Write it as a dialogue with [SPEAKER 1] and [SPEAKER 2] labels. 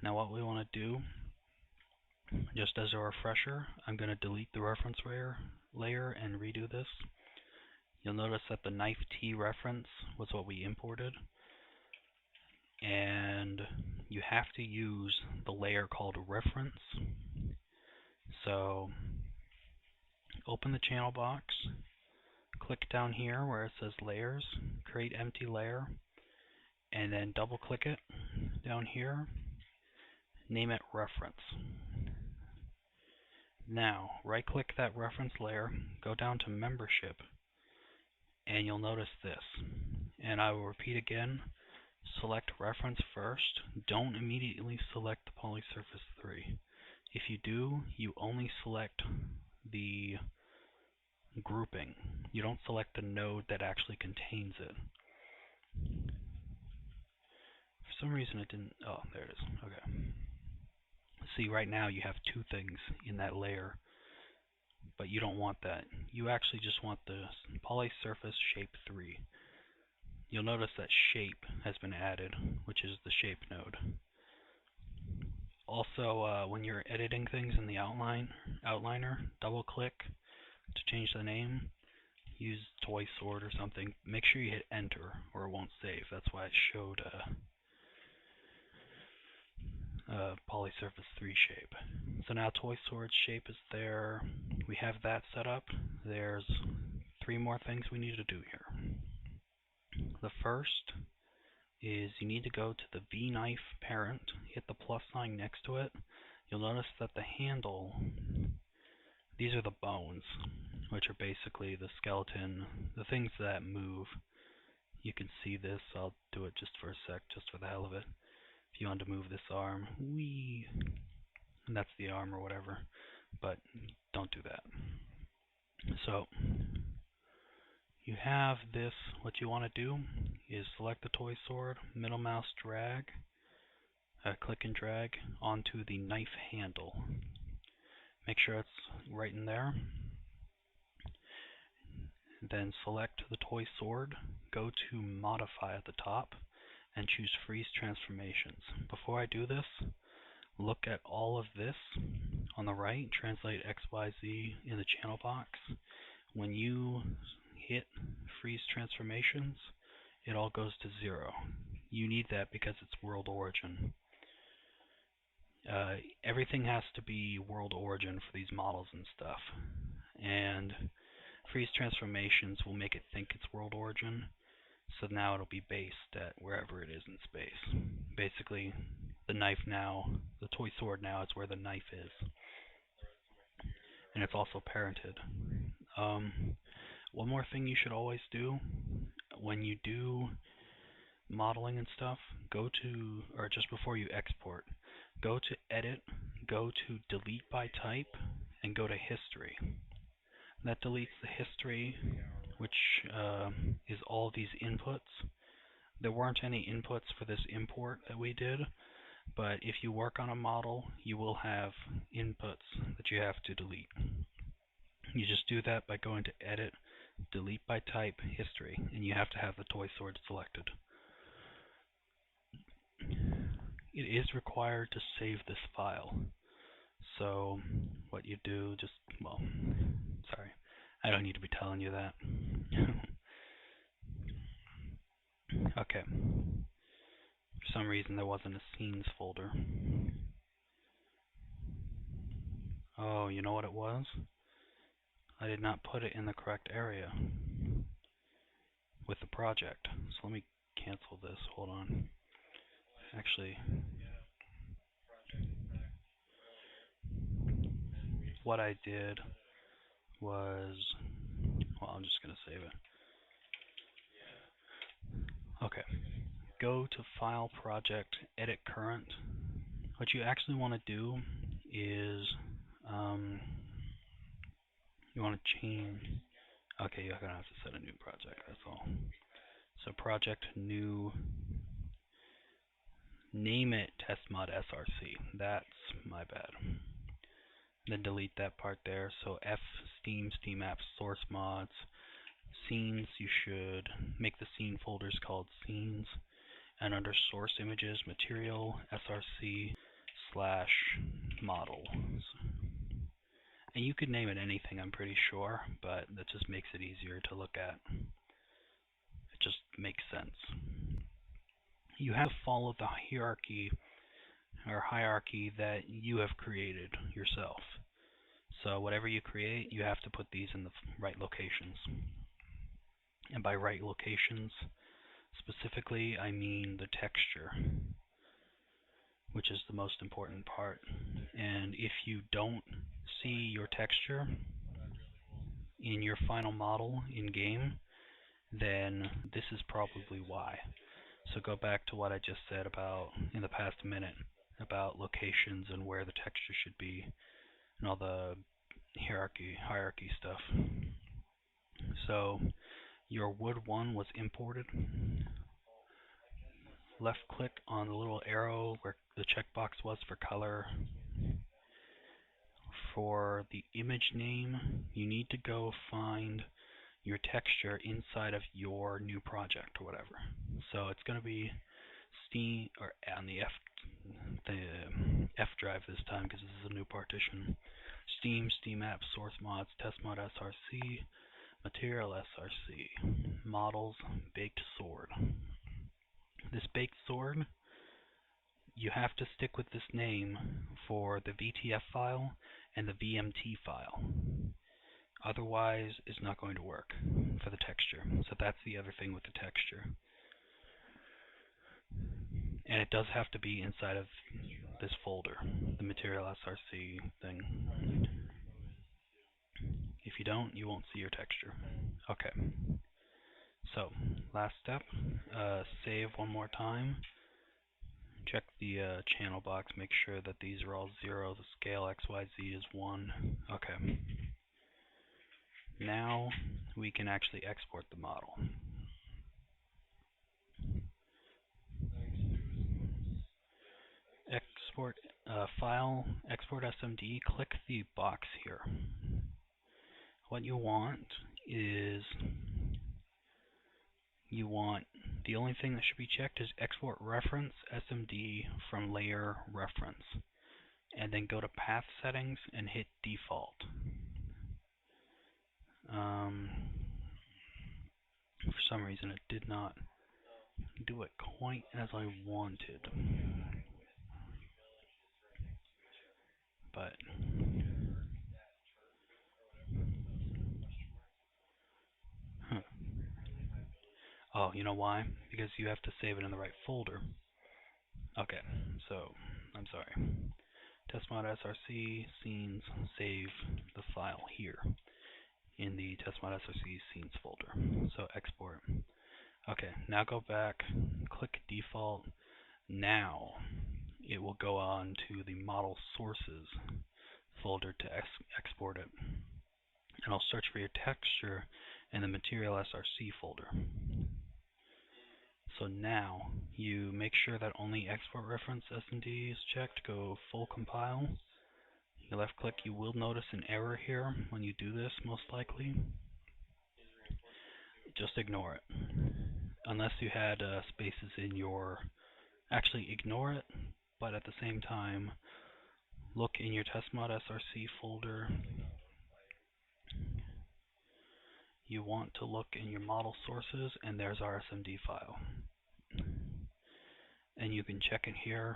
[SPEAKER 1] Now what we want to do, just as a refresher, I'm going to delete the reference layer and redo this. You'll notice that the knife T reference was what we imported, and you have to use the layer called reference. So open the channel box, click down here where it says layers, create empty layer, and then double click it down here, name it reference. Now right click that reference layer, go down to membership, and you'll notice this. And I will repeat again, select reference first, don't immediately select the Polysurface 3. If you do, you only select the grouping. You don't select the node that actually contains it. For some reason it didn't, oh, there it is, okay. See, right now you have two things in that layer, but you don't want that. You actually just want the Polysurface shape 3. You'll notice that shape has been added, which is the shape node. Also, when you're editing things in the outliner, double click to change the name. Use Toy Sword or something. Make sure you hit enter or it won't save. That's why it showed Polysurface 3 shape. So now Toy Sword shape is there. We have that set up. There's 3 more things we need to do here. The first is you need to go to the V-knife parent, hit the plus sign next to it. You'll notice that the handle, these are the bones, which are basically the skeleton, the things that move. You can see this. I'll do it just for a sec, just for the hell of it. If you want to move this arm, whee, and that's the arm or whatever, but don't do that. So you have this. What you want to do is select the Toy Sword, middle mouse drag, click and drag onto the knife handle. Make sure it's right in there. Then select the Toy Sword, go to Modify at the top, and choose Freeze Transformations. Before I do this, look at all of this on the right, translate XYZ in the channel box. When you hit Freeze Transformations, it all goes to 0. You need that because it's world origin. Everything has to be world origin for these models and stuff. And Freeze Transformations will make it think it's world origin. So now it'll be based at wherever it is in space. Basically, the knife now, the Toy Sword now is where the knife is. And it's also parented. One more thing you should always do, when you do modeling and stuff, go to, or just before you export, go to Edit, go to Delete by Type, and go to History. That deletes the history, which is all these inputs. There weren't any inputs for this import that we did, but if you work on a model, you will have inputs that you have to delete. You just do that by going to Edit, Delete by Type, History, and you have to have the Toy Sword selected. It is required to save this file. So what you do, just, well, sorry, I don't need to be telling you that. Okay. For some reason there wasn't a scenes folder. Oh, you know what it was? I did not put it in the correct area with the project. So let me cancel this. Hold on. Actually, what I did was, well, I'm just going to save it. Okay. Go to File, Project, Edit Current. What you actually want to do is you want to change. Okay, you're going to have to set a new project, that's all. So project new, name it testmod src. That's my bad. Then delete that part there. So F Steam, Steam Apps, Source Mods, Scenes, you should make the scene folders called Scenes. And under Source Images, Material, src, models. And you could name it anything, I'm pretty sure, but that just makes it easier to look at. It just makes sense. You have to follow the hierarchy that you have created yourself. So whatever you create, you have to put these in the right locations. And by right locations, specifically, I mean the texture, which is the most important part. And if you don't see your texture in your final model in game, then this is probably why. So go back to what I just said about in the past minute about locations and where the texture should be and all the hierarchy stuff. So your wood 1 was imported. Left click on the little arrow where the checkbox was for color. For the image name, you need to go find your texture inside of your new project or whatever. So it's going to be Steam, or on the F drive this time because this is a new partition. Steam, Steam Apps, Source Mods, Test Mod SRC, Material SRC, Models, Baked Sword. This Baked Sword, you have to stick with this name for the VTF file and the VMT file. Otherwise, it's not going to work for the texture. So that's the other thing with the texture. And it does have to be inside of this folder, the Material SRC thing. If you don't, you won't see your texture. Okay. So, last step, save one more time. Check the channel box, make sure that these are all 0, the scale XYZ is 1. Okay. Now we can actually export the model. Export file, export SMD, click the box here. What you want is the only thing that should be checked is export reference SMD from layer reference, and then go to path settings and hit default. For some reason it did not do it quite as I wanted, but oh, you know why? Because you have to save it in the right folder. Okay, so I'm sorry. Testmod SRC scenes, save the file here in the Testmod SRC scenes folder. So export. Okay, now go back, click default. Now it will go on to the model sources folder to export it. And I'll search for your texture in the Material SRC folder. So now you make sure that only export reference SMD is checked. Go full compile. You left click. You will notice an error here when you do this, most likely. Just ignore it. Unless you had spaces in your... Actually, ignore it, but at the same time, look in your Testmod SRC folder. You want to look in your model sources, and there's our SMD file. And you can check it here.